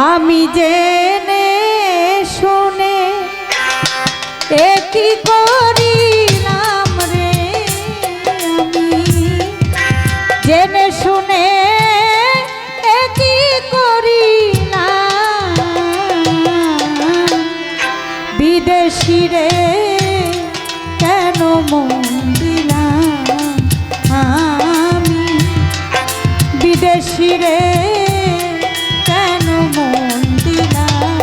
আমি জেনে শুনে একই করিলাম রে, আমি জেনে শুনে একই করিলাম, বিদেশি রে কেন মন দিলাম আমি, বিদেশি রে কেন মন দিলাম,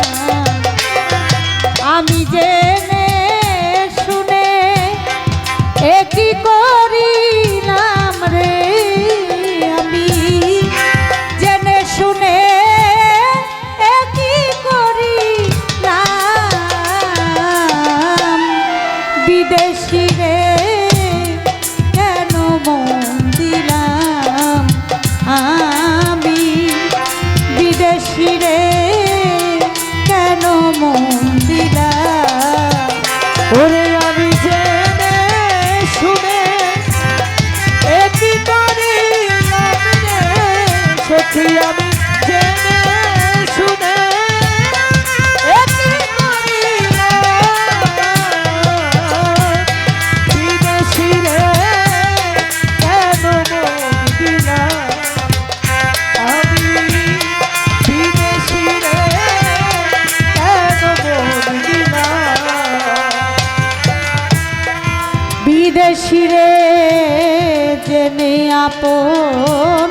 আমি জেনে শুনে একই করিলাম রে, আমি জেনে শুনে একই করিলাম, বিদেশি রে কেন মন দিলাম আমি, বিদেশি রে কেন মন দিলাম। ওরে আমি জেনে শুনে একই করিলাম রে সখী, আমি জেনে শুনে একই করিলাম, বিদেশি রে কেন মন দিলাম আমি, বিদেশি রে কেন মন দিলাম। বিদেশি রে জেনে আপন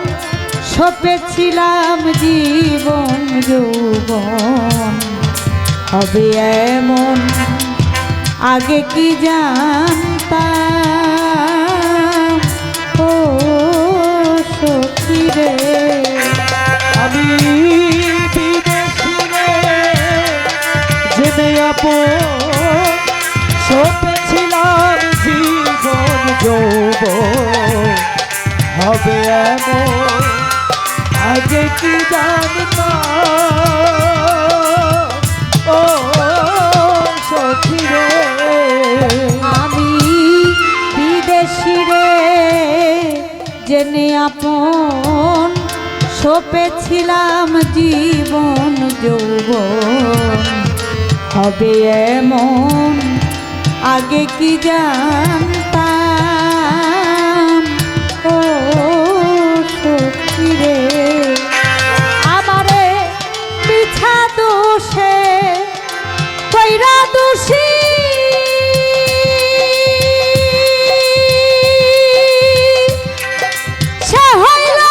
সপেছিলাম জীবন যৌবন হবে এমন, আগে কি জানতাম ও সখী রে, আমি বিদেশি রে জেনে আপন সপেছিলাম জীবন যৌবন হবে এমন, আগে কি জানতাম ও সখী রে। আমি বিদেশি রে জেনে আপন সপেছিলাম জীবন যৌবন হবে এমন, আগে কি জানতাম ও সখী রে, আমারে মিছা দোষে কইরা দোষী সে হইল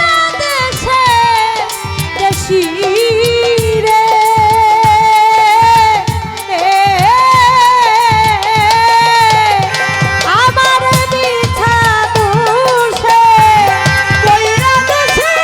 না দেশে দেশি রে, আমার মিছা দোষে কইরা দোষী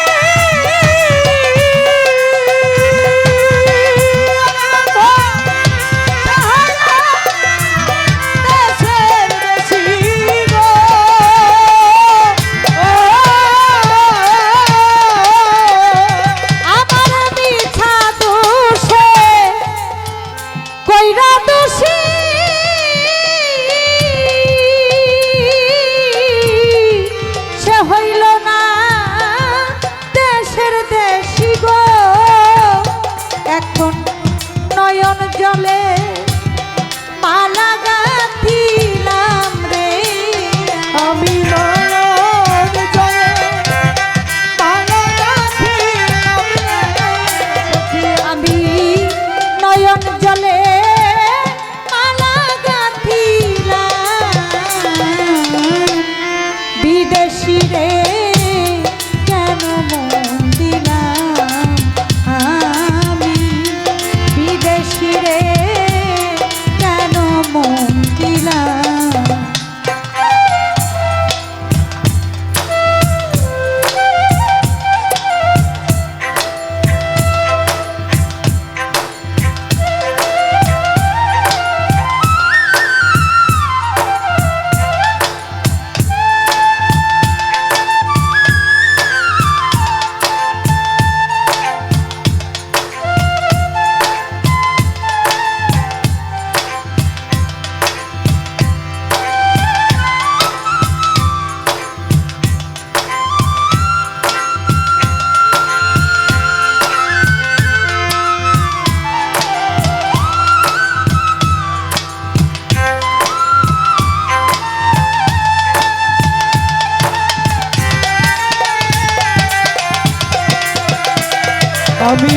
আমি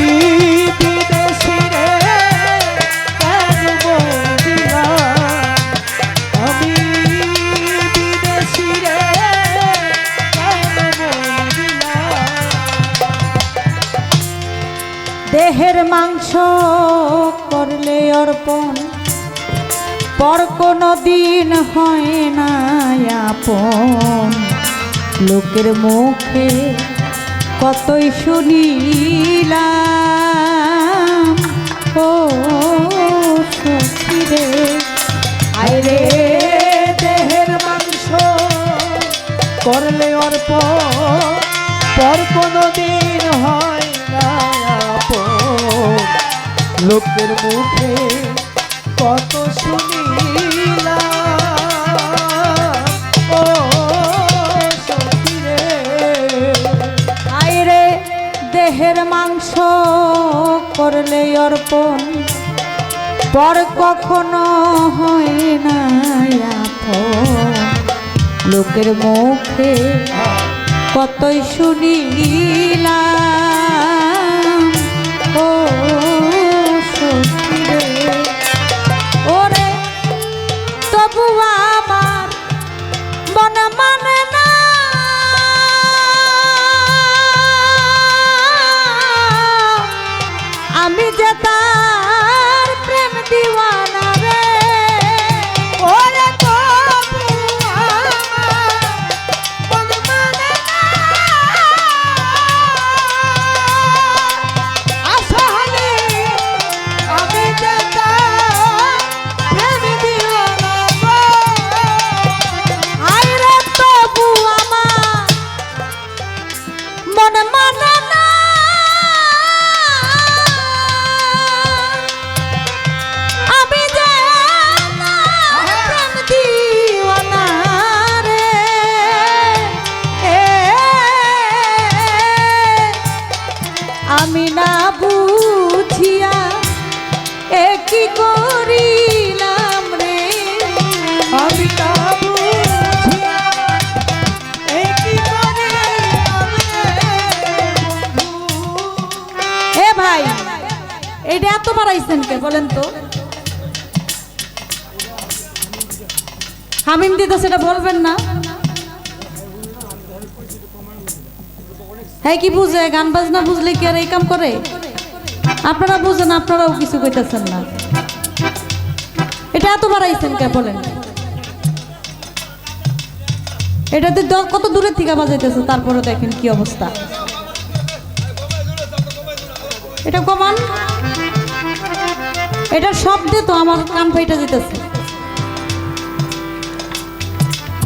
বিদেশি রে কেন মরিলা আমি বিদেশি রে কেন মরিলা দেহের মাংস করলে অর্পণ পর কোনো দিন হয় না আপন লোকের মুখে কতই শুনিলাম ও সখী রে আইরে দেহের মাংস করলে অর্প পর কোনো দিন হয় না আপন লোকের মুখে কত শুনিলাম ও সখী রে আইরে দেহের মাংস করলে অর্পণ পর কখনো হয় না আপন লোকের মুখে কতই শুনিলাম ও সখী রে ওরে তবু আমার মন মানে না আমি যে তার প্রেম দিওয়ানা রে ওরে তবু আমার মন মানে না আসলে আমি যে তার প্রেম দিওয়ানা গো আইরে তবু আমার মন মানে না আমি যে তার প্রেম দিওয়ানা রে আমি না বুঝিয়া কি করিলাম রে আমি না বুঝিয়া একই করিলাম রে বন্ধু এ ভাই এইটা এত বাড়াইছেন কে বলেন তো হামিম দিদা সেটা বলবেন না হ্যাঁ কি বুঝে গান বাজনা বুঝলে কি আর এই কাম করে আপনারা বুঝেন আপনারাও কিছু কইতেছেন না এটা এত বাড়াইছেন কে বলেন এটাতে কত দূরের থেকে বাজাইতেছে তারপরে দেখেন কি অবস্থা এটা কমান এটার শব্দে তো আমার কান ফাইটা যেতেছে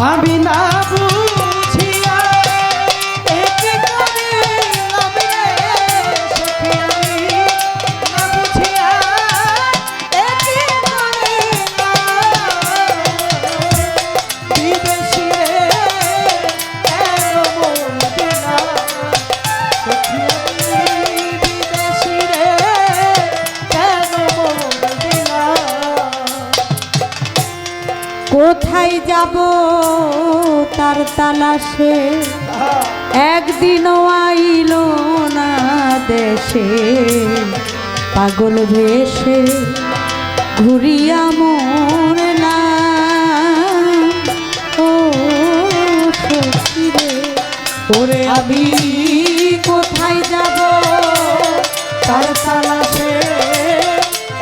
আমি না বুঝিয়া একই করিলাম রে সখী আমি না বুঝিয়া একই করিলাম বিদেশি রে কেন মরিলা সখী আমি বিদেশি রে কেন মরিলা কোথায় যাব তার তালাশে একদিনও আইলো না দেশে পাগল ভেসে ঘুরিয়া মরলাম ও সখী রে ওরে আমি কোথায় যাব তার তালাশে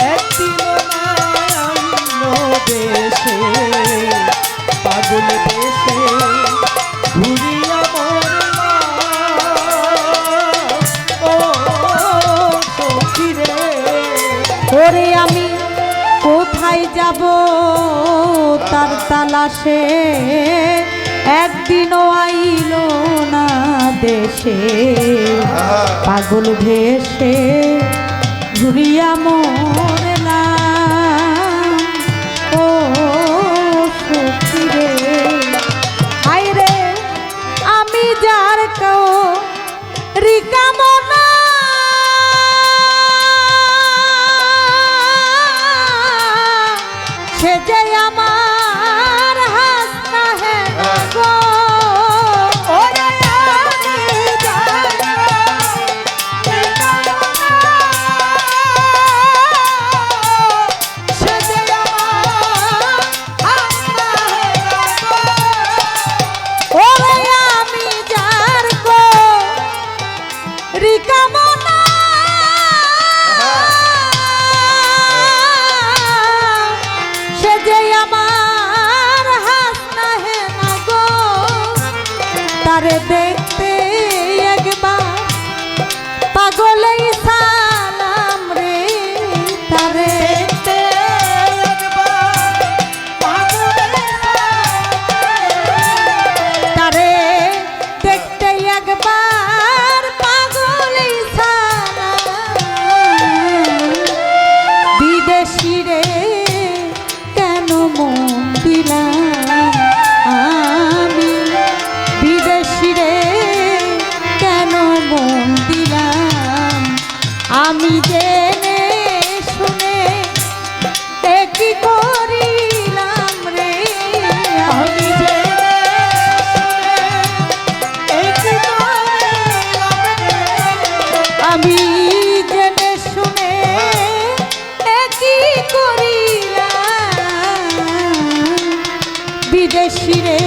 একদিন আইলো দেশে পাগল দেশে ঘুরিয়া মরলাম ও সখী রে ওরে আমি কোথায় যাব তার তালাশে একদিনও আইলো না দেশে পাগল ভেসে ঘুরিয়া মরলাম ও সখী রে হায়রে আমি যার কেউ রিকামনা সে যে আমার হাসনা হে গো ওরে আমি যার কামনা সে যে আমার হাসনা হে না গো তারে দেখতে একবার পাগলেই সালাম রে তারে দেখতে একবার পাগলের তারে দেখতে একবার পাগলেই সালাম বিদেশি রে কেন মন দিলাম আমি বিদেশি রে কেন মন দিলাম আমি জেনে শুনে একই করিলাম রে আমি জেনে শুনে একই করিলাম রে। আমি জেনে শুনে একই করিলাম বিদেশি রে